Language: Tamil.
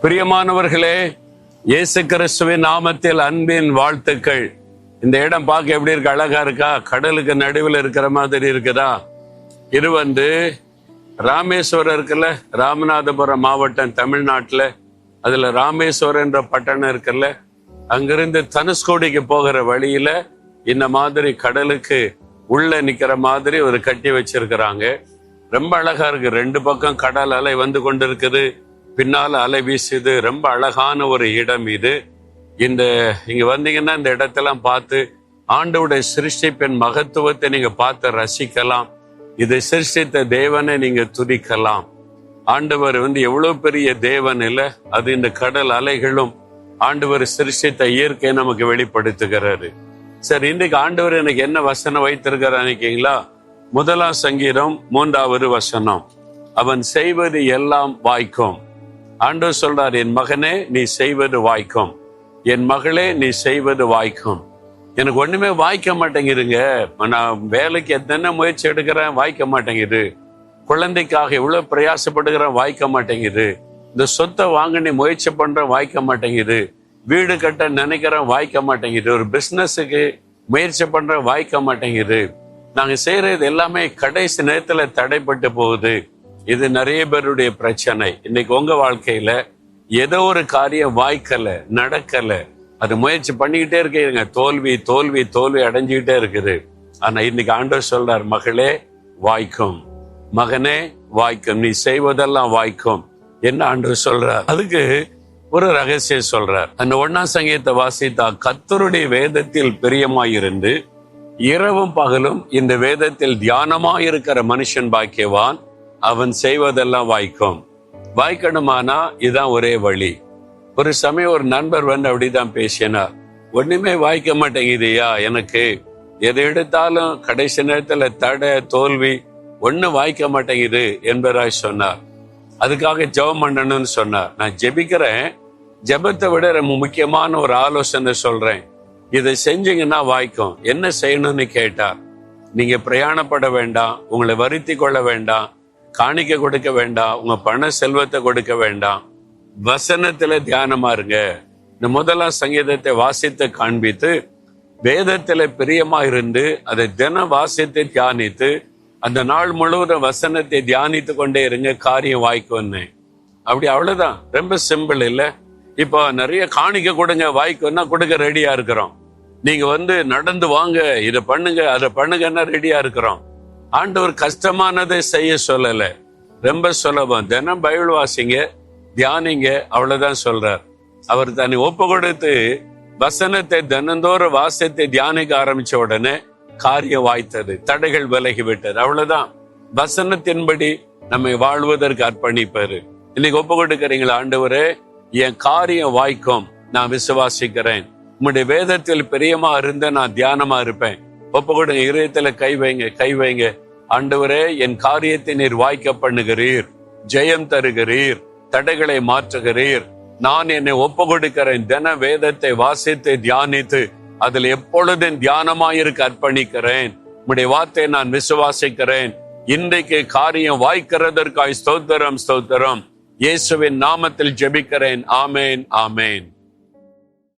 பிரியமானவர்களே, இயேசு கிறிஸ்துவின் நாமத்தில் அன்பின் வாழ்த்துக்கள். இந்த இடம் பார்க்க எப்படி இருக்கு? அழகா இருக்கா? கடலுக்கு நடுவில் இருக்கிற மாதிரி இருக்குதா? இது ராமேஸ்வரம் இருக்குல்ல, ராமநாதபுரம் மாவட்டம் தமிழ்நாட்டுல. அதுல ராமேஸ்வரம் என்ற பட்டணம் இருக்குல்ல, அங்கிருந்து தனுஷ்கோடிக்கு போகிற வழியில இந்த மாதிரி கடலுக்கு உள்ள நிக்கிற மாதிரி ஒரு கட்டி வச்சிருக்கிறாங்க. ரொம்ப அழகா இருக்கு. ரெண்டு பக்கம் கடல் அலை வந்து கொண்டு இருக்குது, பின்னால அலை வீசுது. ரொம்ப அழகான ஒரு இடம் இது. இங்க வந்தீங்கன்னா இந்த இடத்தெல்லாம் பார்த்து ஆண்டவருடைய சிருஷ்டிப்பின் மகத்துவத்தை நீங்க பார்த்து ரசிக்கலாம். இதை சிருஷ்டித்த தேவனை நீங்க துதிக்கலாம். ஆண்டவர் எவ்வளவு பெரிய தேவன் இல்ல, அது இந்த கடல் அலைகளும் ஆண்டவர் சிருஷ்டித்த இயற்கையை நமக்கு வெளிப்படுத்துகிறாரு. சரி, இன்றைக்கு ஆண்டவர் எனக்கு என்ன வசனம் வைத்திருக்கிறார் நினைக்கீங்களா? 1 சங்கீதம் 3வது வசனம். அவன் செய்வது எல்லாம் வாய்க்கும். ஆண்டவர் சொல்றார், என் மகனே நீ செய்வது வாய்க்கும், என் மகளே நீ செய்வது வாய்க்கும். எனக்கு ஒண்ணுமே வாய்க்க மாட்டேங்குதுங்க. நான் வேலைக்கு எத்தனை முயற்சி எடுக்கிறேன், வாய்க்க மாட்டேங்குது. குழந்தைக்காக எவ்வளவு பிரயாசப்படுகிறேன், வாய்க்க மாட்டேங்குது. இந்த சொத்தை வாங்க முயற்சி பண்றேன், வாய்க்க மாட்டேங்குது. வீடு கட்ட நினைக்கிறேன், வாய்க்க மாட்டேங்குது. ஒரு பிசினஸுக்கு முயற்சி பண்றேன், வாய்க்க மாட்டேங்குது. நாங்க செய்யறது எல்லாமே கடைசி நேரத்துல தடைப்பட்டு போகுது. இது நிறைய பேருடைய பிரச்சனை. இன்னைக்கு உங்க வாழ்க்கையில ஏதோ ஒரு காரியம் வாய்க்கல, நடக்கல, அது முயற்சி பண்ணிக்கிட்டே இருக்கீங்க, தோல்வி தோல்வி தோல்வி அடைஞ்சுக்கிட்டே இருக்குது. ஆனா இன்னைக்கு ஆண்டவர் சொல்றார், மகளே வாய்க்கும், மகனே வாய்க்கும், நீ செய்வதெல்லாம் வாய்க்கும். என்ன ஆண்டவர் சொல்றார்? அதுக்கு ஒரு ரகசியம் சொல்றார். அந்த 1 சங்கீதத்தை வாசித்தா, கர்த்தருடைய வேதத்தில் பிரியமாயிருந்து இரவும் பகலும் இந்த வேதத்தில் தியானமாயிருக்கிற மனுஷன் பாக்கியவான், அவன் செய்வதெல்லாம் வாய்க்கும். வாய்க்கணுமானா இதான் ஒரே வழி. ஒரு சமயம் ஒரு நண்பர் அப்படிதான் பேசினார். ஒண்ணுமே வாய்க்க மாட்டேங்குதுயா, எனக்கு எதை எடுத்தாலும் கடைசி நேரத்துல தடை தோல்வி, ஒண்ணு வாய்க்க மாட்டேங்குது என்பதாய் சொன்னார். அதுக்காக ஜெபம் பண்ணணும்னு சொன்னார். நான் ஜெபிக்கிறேன். ஜெபத்தை விட ரொம்ப முக்கியமான ஒரு ஆலோசனை சொல்றேன். இதை செஞ்சீங்கன்னா வாய்க்கும். என்ன செய்யணும்னு கேட்டார். நீங்க பிரயாணப்பட வேண்டாம், உங்களை வருத்தி கொள்ள வேண்டாம், காணிக்க கொடுக்க வேண்டாம், உங்க பண செல்வத்தை கொடுக்க வேண்டாம், வசனத்துல தியானமா இருங்க. இந்த 1 சங்கீதத்தை வாசித்து காண்பித்து வேதத்துல பிரியமா இருந்து அதை தினம் வாசித்து தியானித்து அந்த நாள் முழுவதும் வசனத்தை தியானித்து கொண்டே இருங்க, காரியம் வாய்க்கும்னு. அப்படி அவ்வளவுதான். ரொம்ப சிம்பிள் இல்ல? இப்போ நிறைய காணிக்க கொடுங்க, வாய்க்கும்னா கொடுக்க ரெடியா இருக்கிறோம். நீங்க நடந்து வாங்க, இதை பண்ணுங்க அதை பண்ணுங்கன்னா ரெடியா இருக்கிறோம். ஆண்டவர் கஷ்டமானதை செய்ய சொல்லல, ரொம்ப சுலபம். தினம் பைபிள் வாசிங்க, தியானிங்க, அவ்வளவுதான் சொல்றார். அவர் தன்னை ஒப்பு கொடுத்து வசனத்தை தினந்தோறும் வாசித்து தியானிக்க ஆரம்பிச்ச உடனே காரியம் வாய்த்தது, தடைகள் விலகிவிட்டது. அவ்வளவுதான். வசனத்தின்படி நம்மை வாழ்வதற்கு அர்ப்பணிப்பாரு. இன்னைக்கு ஒப்பு கொடுக்கிறீங்களா? ஆண்டவரே, என் காரியம் வாய்க்கும், நான் விசுவாசிக்கிறேன். உம்முடைய வேதத்தில் பிரியமா இருந்த நான் தியானமா இருப்பேன். ஒப்பு கொடுங்க, இதயத்துல கை வைங்க, கை வைங்க. ஆண்டவரே, என் காரியத்தை நீர் வாய்க்க பண்ணுகிறீர், ஜெயம் தருகிறீர், தடைகளை மாற்றுகிறீர். நான் என்னை ஒப்பு கொடுக்கிறேன். தின வேதத்தை வாசித்து தியானித்து அதில் எப்பொழுதும் தியானமாயிருக்க அர்ப்பணிக்கிறேன். உம்முடைய வார்த்தையை நான் விசுவாசிக்கிறேன். இன்றைக்கு காரியம் வாய்க்கிறதற்காய் ஸ்தோத்திரம், ஸ்தோத்திரம். இயேசுவின் நாமத்தில் ஜெபிக்கிறேன். ஆமேன், ஆமேன்.